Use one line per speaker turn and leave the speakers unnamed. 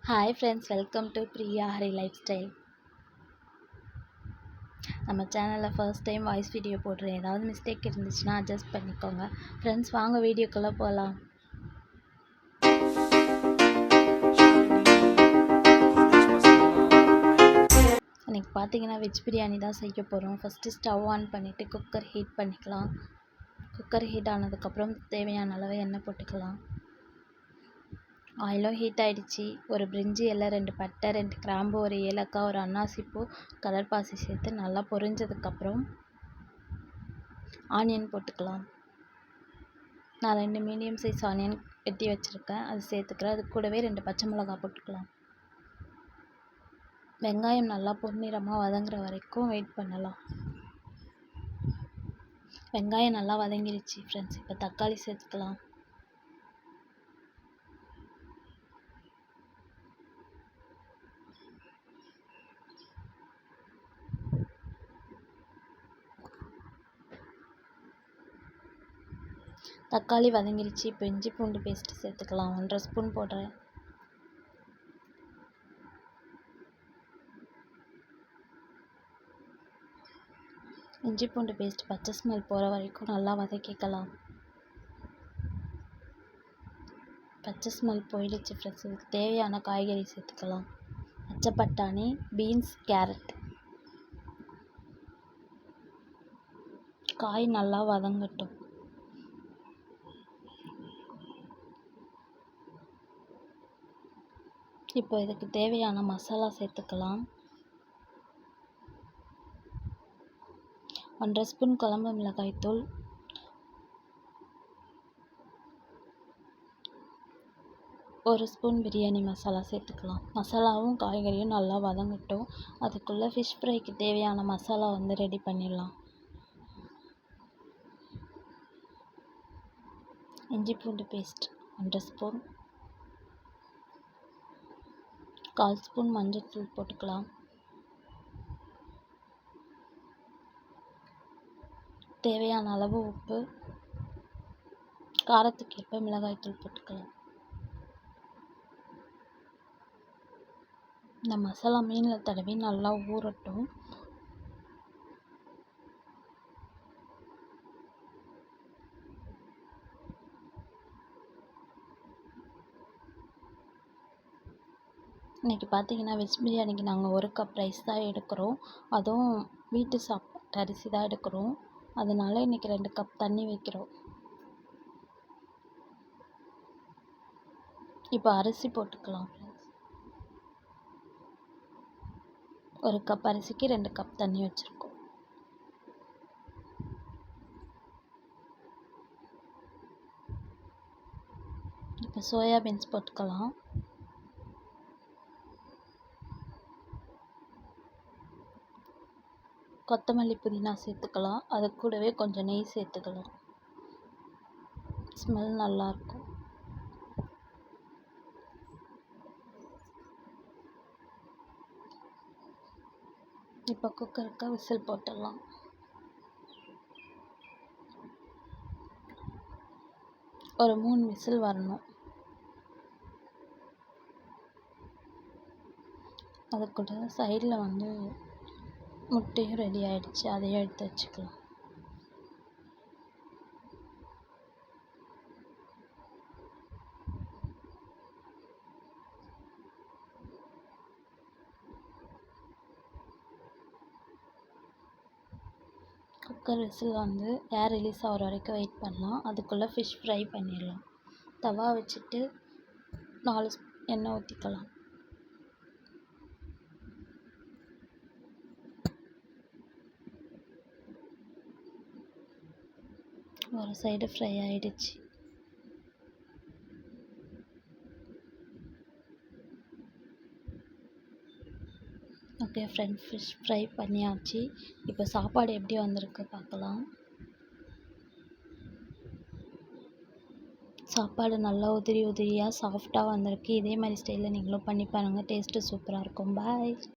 Hi friends, welcome to Priya Hari life style. நம்ம சேனலில் first time voice video போடுறேன். ஏதாவது மிஸ்டேக் இருந்துச்சுன்னா அட்ஜஸ்ட் பண்ணிக்கோங்க. ஃப்ரெண்ட்ஸ், வாங்க வீடியோக்குள்ளே போகலாம். இன்றைக்கி பார்த்தீங்கன்னா வெஜ் பிரியாணி தான் செய்ய போகிறோம். ஃபஸ்ட்டு ஸ்டவ் ஆன் பண்ணிவிட்டு குக்கர் ஹீட் பண்ணிக்கலாம். குக்கர் ஹீட் ஆனதுக்கப்புறம் தேவையான அளவு எண்ணெய் போட்டுக்கலாம். ஆயிலும் ஹீட் ஆகிடுச்சி. ஒரு பிரிஞ்சி இலை, 2 பட்டை, 2 கிராம்பு, ஒரு ஏலக்காய், ஒரு அன்னாசிப்பூ, கலர் பாசி சேர்த்து நல்லா பொரிஞ்சதுக்கப்புறம் ஆனியன் போட்டுக்கலாம். நான் 2 மீடியம் சைஸ் ஆனியன் வெட்டி வச்சுருக்கேன், அது சேர்த்துக்கிறேன். அது கூடவே 2 பச்சை மிளகாய் போட்டுக்கலாம். வெங்காயம் நல்லா பொன்னிறமாக வதங்குற வரைக்கும் வெயிட் பண்ணலாம். வெங்காயம் நல்லா வதங்கிடுச்சு ஃப்ரெண்ட்ஸ். இப்போ தக்காளி சேர்த்துக்கலாம். தக்காளி வதங்கிடுச்சு. இப்போ இஞ்சி பூண்டு பேஸ்ட்டு சேர்த்துக்கலாம். 1.5 ஸ்பூன் போடுறேன். இஞ்சி பூண்டு பேஸ்ட் பச்சை ஸ்மெல் போகிற வரைக்கும் நல்லா வதக்கிக்கலாம். பச்சை ஸ்மெல் போயிடுச்சு ஃப்ரெண்ட்ஸ். இதுக்கு தேவையான காய்கறி சேர்த்துக்கலாம். பச்சை பட்டாணி, பீன்ஸ், கேரட். காய் நல்லா வதங்கட்டும். இப்போ இதுக்கு தேவையான மசாலா சேர்த்துக்கலாம். 1.5 ஸ்பூன் குழம்பு மிளகாய்த்தூள், 1 ஸ்பூன் பிரியாணி மசாலா சேர்த்துக்கலாம். மசாலாவும் காய்கறியும் நல்லா வதங்கட்டும். அதுக்குள்ளே ஃபிஷ் ஃப்ரைக்கு தேவையான மசாலா ரெடி பண்ணிடலாம். இஞ்சி பூண்டு பேஸ்ட் 1.5 ஸ்பூன், 1/4 ஸ்பூன் மஞ்சள்தூள் போட்டுக்கலாம். தேவையான அளவு உப்பு, காரத்துக்கு ஏற்ப மிளகாய்த்தூள் போட்டுக்கலாம். இந்த மசாலா மீனில் தடவி நல்லா ஊறட்டும். இன்றைக்கி பார்த்தீங்கன்னா வெஜ் பிரியாணிக்கு நாங்கள் 1 கப் ரைஸ் தான் எடுக்கிறோம். அதுவும் வீட்டு சாப்பாட்டு அரிசி தான் எடுக்கிறோம். அதனால இன்றைக்கி 2 கப் தண்ணி வைக்கிறோம். இப்போ அரிசி போட்டுக்கலாம். 1 கப் அரிசிக்கு 2 கப் தண்ணி வச்சுருக்கோம். இப்போ சோயாபீன்ஸ் போட்டுக்கலாம். கொத்தமல்லி, புதினா சேர்த்துக்கலாம். அது கூடவே கொஞ்சம் நெய் சேர்த்துக்கலாம். ஸ்மெல் நல்லாயிருக்கும். இப்போ குக்கருக்கு விசில் போட்டுடலாம். ஒரு 3 விசில் வரணும். அது கூட சைடில் முட்டையும் ரெடி ஆகிடுச்சு, அதையும் எடுத்து வச்சுக்கலாம். குக்கர் விசில் ஏர் ரிலீஸ் ஆகிற வரைக்கும் வெயிட் பண்ணலாம். அதுக்குள்ளே ஃபிஷ் ஃப்ரை பண்ணிடலாம். தவா வச்சுட்டு 4 எண்ணெய் ஊற்றிக்கலாம். ஒரு சைடு ஃப்ரை ஆகிடுச்சு. ஓகே ஃப்ரெண்ட்ஸ், ஃபிஷ் ஃப்ரை பண்ணியாச்சு. இப்போ சாப்பாடு எப்படி வந்திருக்கு பார்க்கலாம். சாப்பாடு நல்லா உதிரியாக சாஃப்டாக வந்திருக்கு. இதே மாதிரி ஸ்டைலில் நீங்களும் பண்ணி பாருங்கள். டேஸ்ட்டு சூப்பராக இருக்கும். பாய்.